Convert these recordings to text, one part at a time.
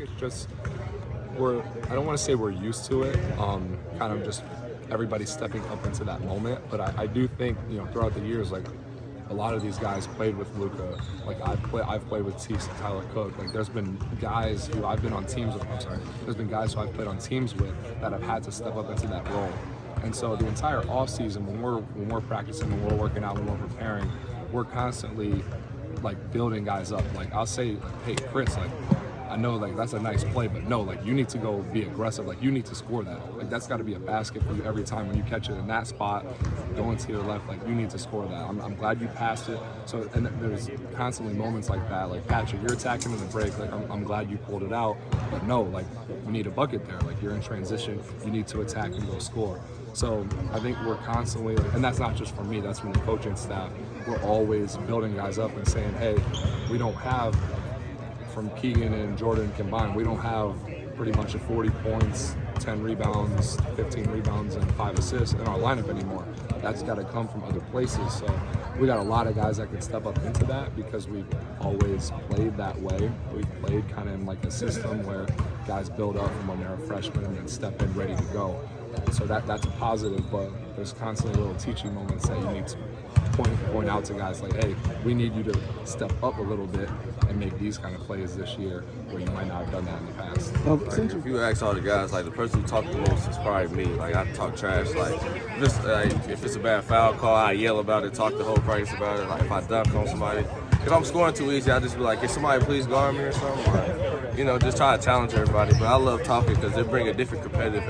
it's just I don't want to say we're used to it, kind of just everybody stepping up into that moment. But I do think, throughout the years, like, a lot of these guys played with Luka. Like, I've played with Touissant, Tyler Cook. Like, there's been guys who I've been on teams with. There's been guys who I've played on teams with that have had to step up into that role. And so the entire offseason, when we're practicing, when we're working out, when we're preparing, we're constantly like building guys up. Like, I'll say, hey, Chris, like, I know, like, that's a nice play, but no, like, you need to go be aggressive. Like, you need to score that. Like, that's got to be a basket for you every time when you catch it in that spot, going to your left. Like, you need to score that. I'm glad you passed it. So, and there's constantly moments like that. Like, Patrick, you're attacking in the break. Like, I'm glad you pulled it out. But no, like, you need a bucket there. Like, you're in transition. You need to attack and go score. So I think we're constantly, and that's not just from me, that's from the coaching staff. We're always building guys up and saying, hey, we don't have, from Keegan and Jordan combined, we don't have pretty much a 40 points, 10 rebounds, 15 rebounds, and 5 assists in our lineup anymore. That's got to come from other places. So we got a lot of guys that can step up into that because we've always played that way. We've played kind of in like a system where guys build up from when they're a freshman and then step in ready to go. So that's a positive, but there's constantly little teaching moments that you need to point out to guys like, hey, we need you to step up a little bit and make these kind of plays this year where you might not have done that in the past. Like, if you ask all the guys, like, the person who talked the most is probably me. Like, I talk trash. Like, just if it's a bad foul call, I yell about it, talk the whole practice about it. Like, if I dunk on somebody, if I'm scoring too easy, I just be like, can somebody please guard me or something? Or, just try to challenge everybody. But I love talking because they bring a different competitive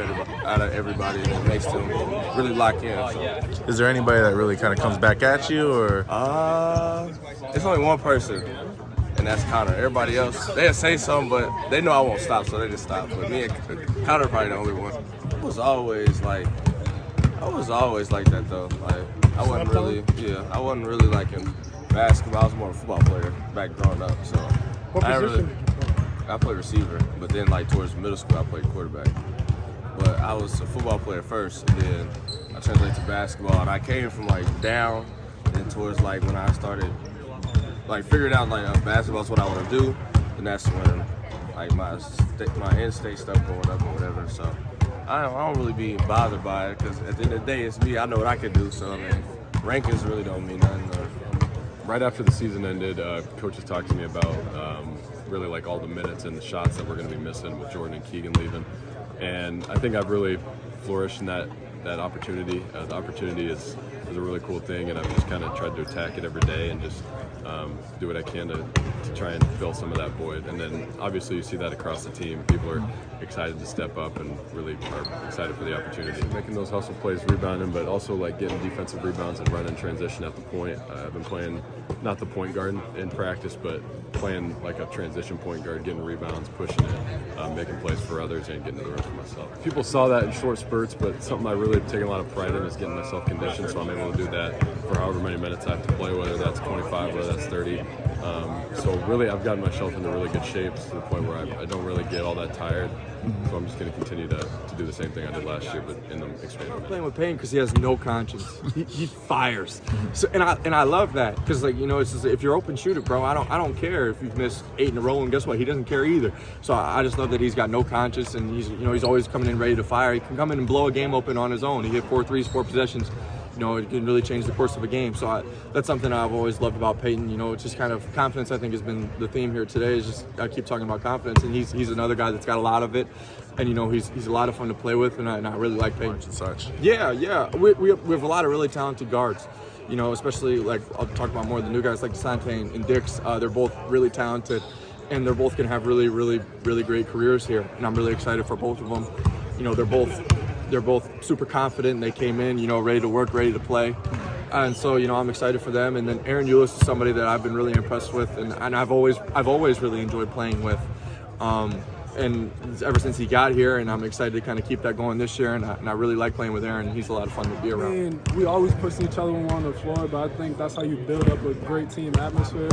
out of everybody and it makes them really lock in. So. Is there anybody that really kind of comes back at you, or? It's only one person, and that's Connor. Everybody else, they'll say something, but they know I won't stop, so they just stop. But me and Connor are probably the only one. I was always like that though. Like, I wasn't really like in basketball. I was more of a football player back growing up. So what position? I played receiver, but then like towards middle school I played quarterback. But I was a football player first, and then I translated to basketball, and I came from like down, and towards like when I started like figuring out like basketball's what I want to do, and that's when like my in-state stuff going up or whatever. So I don't really be bothered by it because at the end of the day, it's me. I know what I can do. So I mean, rankings really don't mean nothing. Right after the season ended, coaches talked to me about really like all the minutes and the shots that we're going to be missing with Jordan and Keegan leaving. And I think I've really flourished in that opportunity. The opportunity is a really cool thing, and I've just kind of tried to attack it every day and just do what I can to try and fill some of that void. And then obviously you see that across the team. People are excited to step up and really are excited for the opportunity. Making those hustle plays, rebounding, but also like getting defensive rebounds and running transition at the point. I've been playing not the point guard in practice, but playing like a transition point guard, getting rebounds, pushing it, making plays for others, and getting to the rim for myself. People saw that in short spurts, but something I really take a lot of pride in is getting myself conditioned, so I'm able to do that for however many minutes I have to play, whether that's 25, whether that's 30. So really, I've gotten myself into really good shape to the point where I don't really get all that tired. So I'm just going to continue to do the same thing I did last year, but in the expanded. I'm playing with Payne because he has no conscience. He fires. So and I love that because it's just, if you're open, shoot it, bro. I don't care if you've missed 8 in a row, and guess what? He doesn't care either. So I just love that he's got no conscience, and he's always coming in ready to fire. He can come in and blow a game open on his own. He hit 4 threes, 4 possessions. It can really change the course of a game. So that's something I've always loved about Peyton. It's just kind of confidence, I think, has been the theme here today. Is just I keep talking about confidence, and he's another guy that's got a lot of it. And, he's a lot of fun to play with, and I really like Peyton. And such. Yeah. We have a lot of really talented guards. Especially, like, I'll talk about more of the new guys like Dasonte and Dix. They're both really talented, and they're both going to have really, really, really great careers here. And I'm really excited for both of them. They're both super confident, and they came in, ready to work, ready to play. And so, I'm excited for them. And then Ahron Ulis is somebody that I've been really impressed with, and I've always really enjoyed playing with. And ever since he got here, and I'm excited to kind of keep that going this year, and I really like playing with Ahron. He's a lot of fun to be around. And we always push each other on the floor, but I think that's how you build up a great team atmosphere,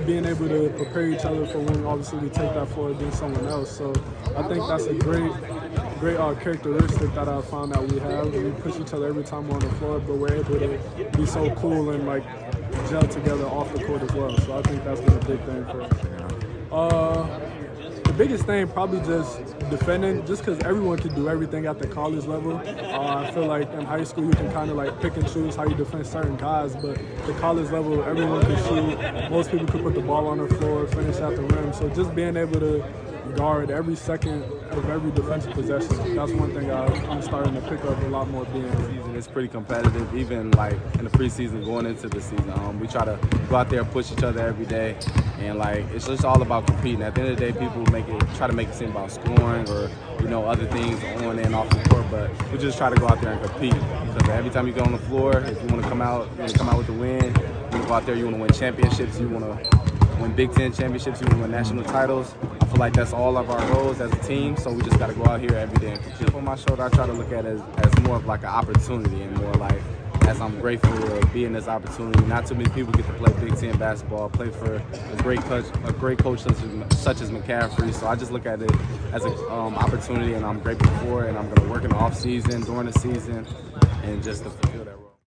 being able to prepare each other for when obviously we take that floor against someone else. So I think that's a great characteristic that I found that we have. We push each other every time we're on the floor, but we're able to be so cool and like gel together off the court as well. So I think that's been a big thing for us. The biggest thing probably just defending, just because everyone can do everything at the college level. I feel like in high school you can kind of like pick and choose how you defend certain guys, but the college level everyone can shoot. Most people can put the ball on the floor, finish at the rim. So just being able to guard every second of every defensive possession, that's one thing I'm starting to pick up a lot more being here. It's pretty competitive, even like in the preseason going into the season. We try to go out there and push each other every day, and like it's just all about competing. At the end of the day, people try to make it seem about scoring or other things on and off the court, but we just try to go out there and compete, because every time you get on the floor, if you want to come out with the win, you want to go out there, you want to win championships, you want to win Big Ten championships, you want to win national titles. I feel like that's all of our goals as a team, so we just got to go out here every day and compete. On my shoulder, I try to look at it as more of like an opportunity, and more like as I'm grateful to be in this opportunity. Not too many people get to play Big Ten basketball, play for a great coach such as McCaffery. So I just look at it as an opportunity, and I'm grateful for it. And I'm going to work in the off season, during the season, and just to fulfill that role.